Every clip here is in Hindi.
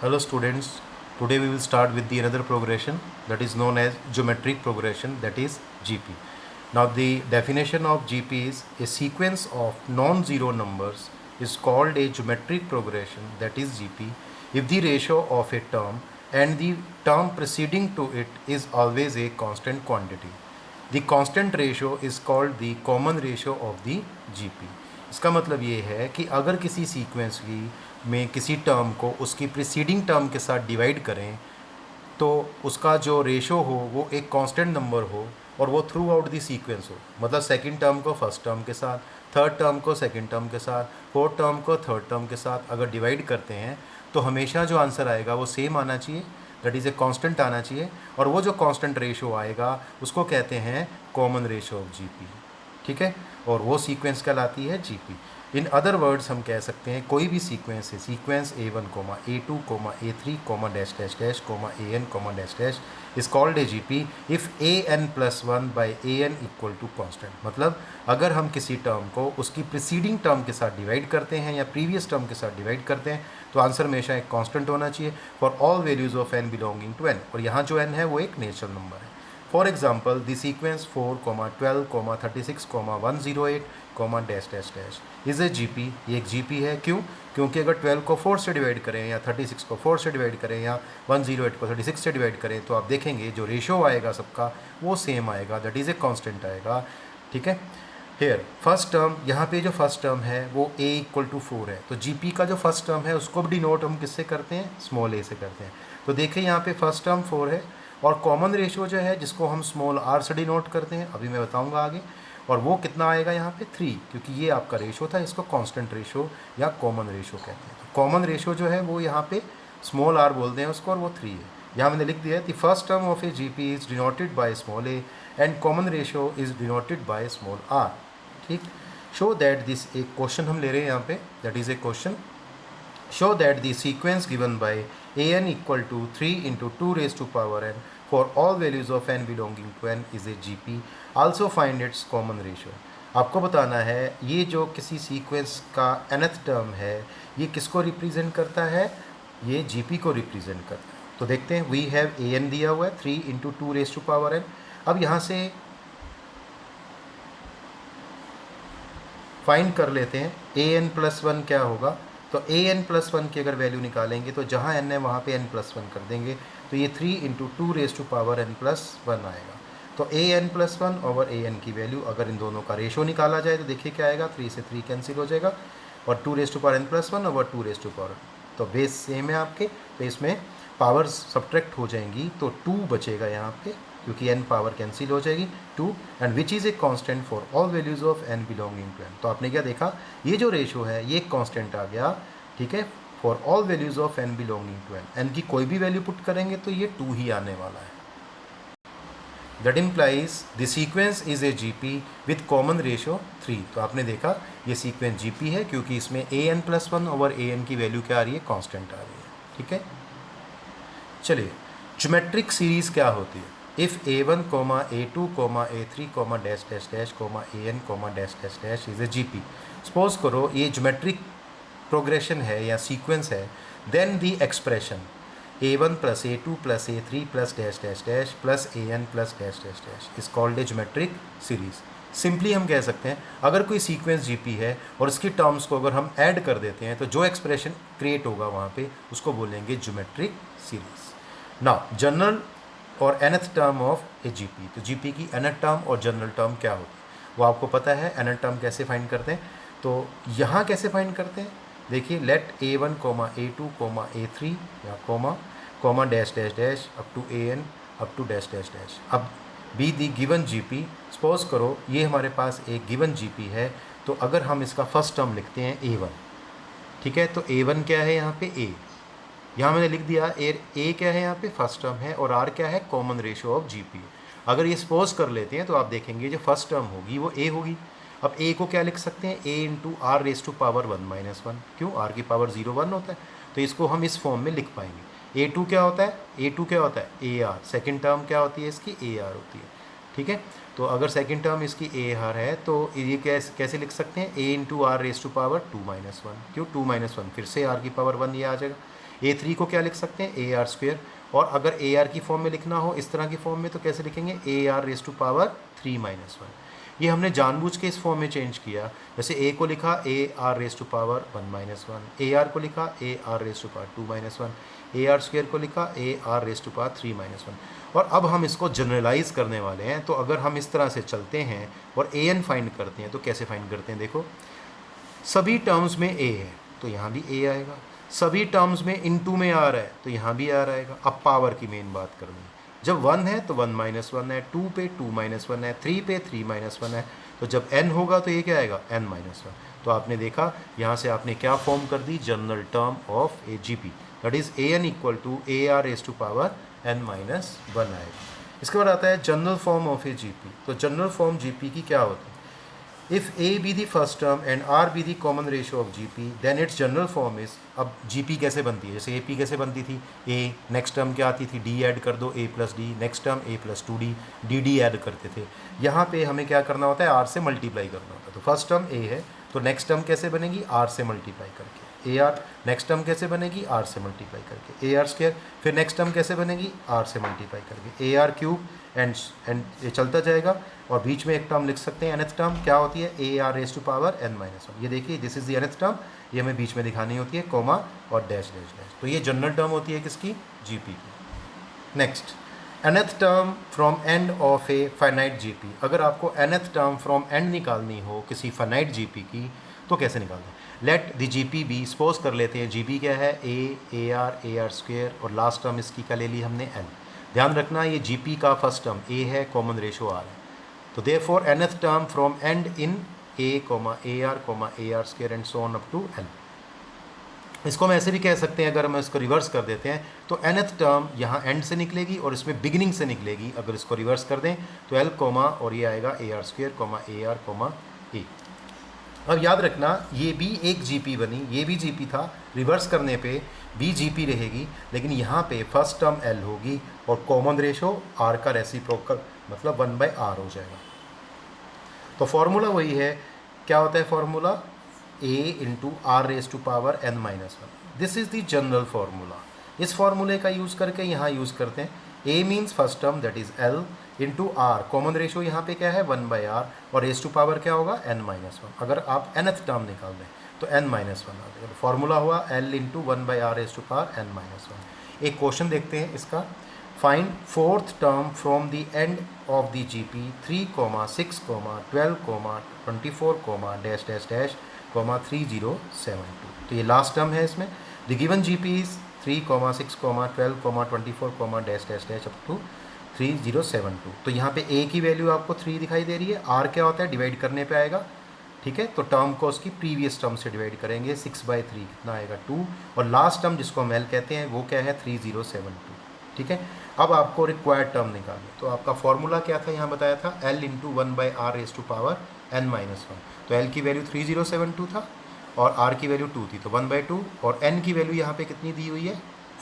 Hello students, today we will start with the another progression that is known as geometric progression, that is GP. Now the definition of GP is a sequence of non-zero numbers is called a geometric progression, that is GP, if the ratio of a term and the term preceding to it is always a constant quantity. The constant ratio is called the common ratio of the GP. इसका मतलब ये है कि अगर किसी सीक्वेंस की में किसी टर्म को उसकी प्रीसीडिंग टर्म के साथ डिवाइड करें तो उसका जो रेशो हो वो एक कांस्टेंट नंबर हो और वो थ्रू आउट दी सीक्वेंस हो, मतलब सेकंड टर्म को फर्स्ट टर्म के साथ, थर्ड टर्म को सेकंड टर्म के साथ, फोर्थ टर्म को थर्ड टर्म के साथ अगर डिवाइड करते हैं तो हमेशा जो आंसर आएगा वो सेम आना चाहिए, दैट इज़ ए कांस्टेंट आना चाहिए। और वो जो कांस्टेंट रेशो आएगा उसको कहते हैं कॉमन रेशो ऑफ जीपी, ठीक है, और वो सीक्वेंस कहलाती है जीपी। इन अदर वर्ड्स हम कह सकते हैं कोई भी सीक्वेंस है, sequence A1, A2, A3, dash dash dash, AN, dash dash is called a GP if AN+1 by AN equal to constant. मतलब अगर हम किसी टर्म को उसकी प्रीसीडिंग टर्म के साथ डिवाइड करते हैं या प्रीवियस टर्म के साथ डिवाइड करते हैं तो आंसर हमेशा एक कांस्टेंट होना चाहिए for all values of n belonging to n, और यहाँ जो n है वो एक नेचुरल नंबर है। For example the sequence 4, 12, 36, 108, dash dash dash is a GP. ये एक जीपी है, क्यों? क्योंकि अगर 12 को 4 से डिवाइड करें या 36 को 4 से डिवाइड करें या 108 को 36 से डिवाइड करें तो आप देखेंगे जो रेशो आएगा सबका वो सेम आएगा, दैट इज़ ए कांस्टेंट आएगा, ठीक है। हेयर फर्स्ट टर्म, यहाँ पे जो फर्स्ट टर्म है वो a इक्वल टू 4 है, तो जीपी का जो फर्स्ट टर्म है उसको भी डिनोट हम किससे करते हैं? स्मॉल a से करते हैं। तो देखिए यहाँ पे फर्स्ट टर्म 4 है और कॉमन रेशो जो है जिसको हम स्मॉल r से डिनोट करते हैं, अभी मैं बताऊंगा आगे, और वो कितना आएगा यहाँ पे 3, क्योंकि ये आपका रेशो था, इसको कांस्टेंट रेशो या कॉमन रेशो कहते हैं। तो कॉमन रेशो जो है वो यहाँ पे स्मॉल r बोलते हैं उसको, और वो 3 है। यहाँ मैंने लिख दिया है the first term of a GP is denoted by small a and common ratio is denoted by small r, ठीक। शो दैट दिस, एक क्वेश्चन हम ले रहे हैं यहाँ पे, that is a question. Show that the sequence given by an equal to 3 into 2 raise to power n for all values of n belonging to n is a GP. Also find its common ratio. आपको बताना है ये जो किसी सीक्वेंस का nth टर्म है ये किसको रिप्रेजेंट करता है? ये GP को रिप्रेजेंट करता है। तो देखते हैं, वी हैव an दिया हुआ है 3 into 2 raise to power n। अब यहाँ से फाइंड कर लेते हैं an+1 क्या होगा। तो an+1 की अगर वैल्यू निकालेंगे तो जहाँ n है वहाँ पे n+1 कर देंगे, तो ये 3 into 2 raise to power n+1 आएगा। तो an+1 ओवर an की वैल्यू अगर इन दोनों का रेशो निकाला जाए तो देखिए क्या आएगा, 3 से 3 कैंसिल हो जाएगा और 2 raise to power n+1 over 2 raise to power, तो बेस सेम है आपके, तो इसमें पावर सब्ट्रैक्ट हो जाएंगी तो 2 बचेगा यहाँ पे, क्योंकि n पावर कैंसिल हो जाएगी 2, and which is a constant for all values of n belonging to n। तो आपने क्या देखा, ये जो रेशो है ये कांस्टेंट आ गया, ठीक है, for all values of n belonging to n। n की कोई भी वैल्यू पुट करेंगे तो ये 2 ही आने वाला है। That implies the sequence is a GP with common ratio 3। तो आपने देखा ये सीक्वेंस जीपी है क्योंकि इसमें an+1 ओवर an की वैल्यू क्या आ रही है? कांस्टेंट आ रही है, ठीक है। चलिए, ज्योमेट्रिक सीरीज़ क्या होती है? If a1, a2, a3, dash dash dash, an, dash dash dash is a GP. Suppose करो ये ज्योमेट्रिक प्रोग्रेशन है या सीक्वेंस है, then the expression a1 plus a2 plus a3 plus dash dash dash plus an plus dash dash dash is called a geometric series. Simply हम कह सकते हैं अगर कोई सीक्वेंस जीपी है और इसकी टर्म्स को अगर हम ऐड कर देते हैं तो जो एक्सप्रेशन क्रिएट होगा वहाँ पे उसको बोलेंगे ज्योमेट्रिक सीरीज़। नाउ जनरल और nth term of a GP, तो जीपी की nth टर्म और जनरल टर्म क्या होती है वो आपको पता है। nth टर्म कैसे फाइंड करते हैं, तो यहाँ कैसे फाइंड करते हैं, देखिए, लेट a1, a2, a3 या comma dash dash dash up to an up to dash dash dash. अब be the given GP, suppose करो ये हमारे पास एक गिवन जीपी है, तो अगर हम इसका फर्स्ट टर्म लिखते हैं a1, ठीक है, तो a1 क्या है यहाँ पे? a, यहाँ मैंने लिख दिया a क्या है यहाँ पे? फर्स्ट टर्म है, और r क्या है? Common ratio of GP. अगर ये सपोज कर लेते हैं तो आप देखेंगे जो फर्स्ट टर्म होगी वो a होगी। अब a को क्या लिख सकते हैं? a into r raise to power 1-1, क्यों? r की पावर 0 1 होता है, तो इसको हम इस फॉर्म में लिख पाएंगे। a2 क्या होता है? a2 क्या होता है? ar। सेकंड टर्म क्या होती है इसकी? ar होती है, ठीक है। तो अगर सेकंड टर्म इसकी ar है तो ये कैसे लिख सकते हैं? a into r raise to power 2-1, क्यों? 2-1 फिर से r की पावर 1 ये आ जाएगा। A3 को क्या लिख सकते हैं, ए आर स्क्वेयर। और अगर ए आर की फॉर्म में लिखना हो इस तरह की फॉर्म में तो कैसे लिखेंगे, a r raise to power 3-1। ये हमने जानबूझ के इस फॉर्म में चेंज किया। जैसे ए को लिखा a r raise to power 1-1, a r को लिखा a r raise to power 2-1, a r square को लिखा a r raise to power 3-1। और अब हम इसको जनरलाइज करने वाले हैं। तो अगर हम इस तरह से चलते हैं और ए एन फाइंड करते हैं तो कैसे फाइंड करते हैं, देखो सभी टर्म्स में ए है तो यहाँ भी ए आएगा, सभी टर्म्स में इनटू में आ रहा है तो यहाँ भी आ रहेगा। अब पावर की मेन बात करनी है, जब 1 है तो 1-1 है, 2 पे 2-1 है, 3 पे 3-1 है, तो जब n होगा तो ये क्या आएगा, n-1। तो आपने देखा यहाँ से आपने क्या फॉर्म कर दी, general term of A G P, that is A N equal to A are raise to power n-1 आएगा। इसके बाद आता है general form of A G P. तो जनरल फॉर्म जी पी की क्या होती है, if a be the first term and r be the common ratio of gp then its general form is, अब gp कैसे बनती है, जैसे ap कैसे बनती थी, a नेक्स्ट टर्म क्या आती थी, d ऐड कर दो, a plus D, next term a plus 2d, dd add करते थे। यहाँ पे हमें क्या करना होता है, r से मल्टीप्लाई करना होता है। तो फर्स्ट टर्म a है तो नेक्स्ट टर्म कैसे बनेगी, r से मल्टीप्लाई करके, a r, नेक्स्ट टर्म कैसे बनेगी, r से मल्टीप्लाई करके, a r स्क्वायर, फिर नेक्स्ट टर्म कैसे बनेगी, r से मल्टीप्लाई करके, a r क्यूब, एंड ये चलता जाएगा। और बीच में एक टर्म लिख सकते हैं, nth टर्म क्या होती है, a are raise to power n-1। ये देखिए this is the nth term, ये हमें बीच में दिखानी होती है, कोमा और डैश डैश डैश। तो ये जनरल टर्म होती है किसकी, जीपी की। Next, nth term from end of a finite GP. अगर आपको nth टर्म फ्रॉम एंड निकालनी हो किसी फाइनाइट जीपी की तो कैसे निकालते हैं, let the GP be, suppose कर लेते हैं जीपी क्या है, ए आर स्क्वेयर और लास्ट टर्म इसकी क्या ले ली हमने, एन। ध्यान रखना ये जीपी का फर्स्ट टर्म ए है, कॉमन रेशो आर है, तो therefore nth term from end in a are square and so on up to n. इसको हम ऐसे भी कह सकते हैं, अगर हम इसको रिवर्स कर देते हैं तो nth टर्म यहाँ एंड से निकलेगी और इसमें बिगिनिंग से निकलेगी। अगर इसको रिवर्स कर दें तो एल कोमा और ये आएगा A are square A R A. अब याद रखना ये भी एक जीपी बनी, ये भी जीपी था, रिवर्स करने पे भी जीपी रहेगी, लेकिन यहाँ पे फर्स्ट टर्म एल होगी और कॉमन रेशो आर का रेसिप्रोकल मतलब 1/r हो जाएगा। तो फॉर्मूला वही है, क्या होता है formula, a into r raise to power n-1। This is the general formula. इस फार्मूले का यूज़ करके यहाँ यूज़ करते हैं, a means first term that is l into r, common ratio यहाँ पे क्या है 1/r, और रेज़ टू पावर क्या होगा n-1। अगर आप nth टर्म निकाल दें तो n-1 आ जाएगा। तो फार्मूला हुआ l into 1/r raise to power n-1। एक क्वेश्चन देखते हैं इसका, find fourth term from the end of the GP 3, 6, 12, 24, dash dash dash, 3072। तो ये लास्ट टर्म है इसमें। The given GP is 3, 6, 12, 24, dash dash dash up to 3072। तो यहाँ पे a की वैल्यू आपको 3 दिखाई दे रही है, r क्या होता है, डिवाइड करने पे आएगा, ठीक है। तो टर्म को उसकी प्रीवियस टर्म से डिवाइड करेंगे, 6/3 कितना आएगा 2, और लास्ट टर्म जिसको हम l कहते हैं वो क्या है 3072, ठीक है। अब आपको रिक्वायर्ड टर्म निकालनी, तो आपका फॉर्मूला क्या था, यहाँ बताया था l into 1/r raise to power n-1। तो l की वैल्यू 3072 था और r की वैल्यू 2 थी, तो 1/2, और n की वैल्यू यहाँ पे कितनी दी हुई है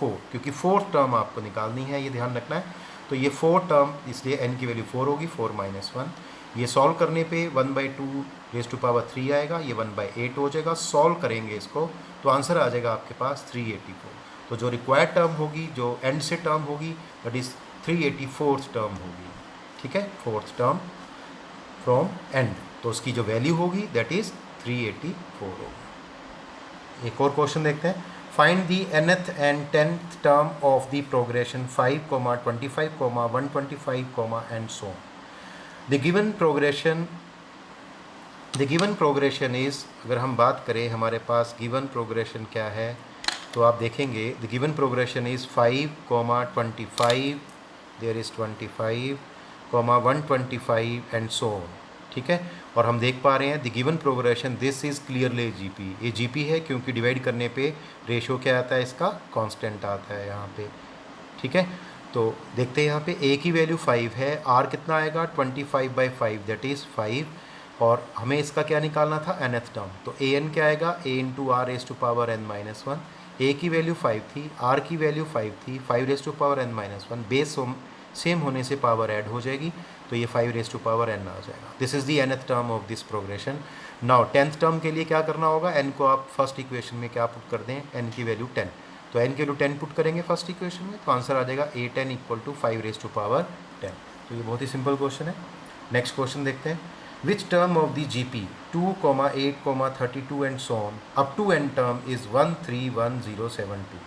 4, क्योंकि फोर्थ टर्म आपको निकालनी है, ये ध्यान रखना है। तो ये 4 टर्म, इसलिए n की वैल्यू 4 होगी, 4-1। ये सॉल्व करने पे 1/2 रेज़ टू पावर 3 आएगा, ये 1/8 हो जाएगा। सॉल्व करेंगे इसको तो आंसर आ जाएगा आपके पास 384। तो जो रिक्वायर्ड टर्म होगी, जो एंड से टर्म होगी, दैट इज़ 384th टर्म होगी, ठीक है, फोर्थ टर्म फ्रॉम एंड, तो उसकी जो वैल्यू होगी दैट इज़ 384 होगी। एक और क्वेश्चन देखते हैं, find the nth and 10th term of the progression 5, 25, 125, and so on. The given progression is, अगर हम बात करें हमारे पास गिवन प्रोग्रेशन क्या है, तो आप देखेंगे the given progression is 5, 25, there is 25, 125 and so on, ठीक है। और हम देख पा रहे हैं the given progression this is clearly GP, ये जीपी है क्योंकि डिवाइड करने पे रेशो क्या आता है, इसका कांस्टेंट आता है यहाँ पे, ठीक है। तो देखते हैं यहाँ पे a की वैल्यू 5 है, r कितना आएगा 25/5 दैट इज़ 5, और हमें इसका क्या निकालना था nth टर्म, तो an क्या आएगा a into r raise to power n-1। a की वैल्यू 5 थी, r की वैल्यू 5 थी, 5 raise to power n-1, base same होने से पावर ऐड हो जाएगी, तो ये 5 रेज़ टू पावर n आ जाएगा। This is the nth term of this progression. Now 10th term के लिए क्या करना होगा, n को आप फर्स्ट इक्वेशन में क्या पुट कर दें, n की वैल्यू 10, तो n की वैल्यू 10 पुट करेंगे फर्स्ट इक्वेशन में, तो आंसर आ जाएगा a10 इक्वल टू 5^10। तो ये बहुत ही सिंपल क्वेश्चन है। नेक्स्ट क्वेश्चन देखते हैं। Which term of the GP 2, 8, 32 and so on up to n term is 131072।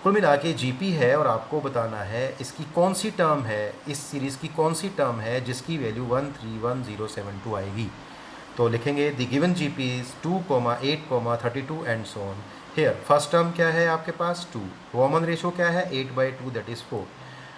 कुल मिला के GP है और आपको बताना है इसकी कौन सी टर्म है, इस सीरीज़ की कौन सी टर्म है जिसकी वैल्यू 131072 आएगी। तो लिखेंगे the given GP is 2, 8, 32 and so on. Hair first term क्या है आपके पास 2, कॉमन रेशो क्या है 8/2 दैट इज़ 4।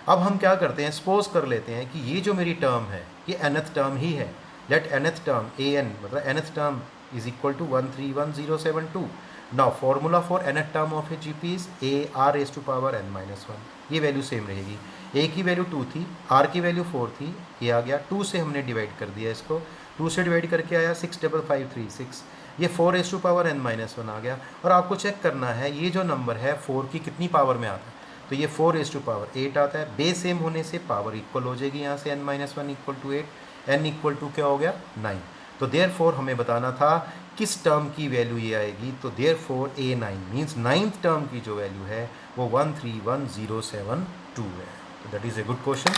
अब हम क्या करते हैं, सपोज कर लेते हैं कि ये जो मेरी टर्म है ये nth टर्म ही है। लेट nth टर्म an मतलब nth term is equal to 131072। Now formula for nth term of a GP is a(r⁻n-1)। ये वैल्यू सेम रहेगी। a की वैल्यू 2 थी, r की वैल्यू 4 थी, ये आ गया 2 से हमने डिवाइड कर दिया इसको, 2 से डिवाइड करके आया 65536, ये 4(n-1) आ गया। और आपको चेक करना है ये जो नंबर है 4 की कितनी पावर में आता है, तो ये 4(8) आता है। बेस सेम होने से पावर इक्वल हो जाएगी यहाँ से n-1 equal to 8, n equal to क्या हो गया 9। तो देयरफॉर हमें बताना था किस टर्म की वैल्यू ये आएगी, तो therefore a9 means 9th term की जो वैल्यू है वो 131072 है। तो that is a good question.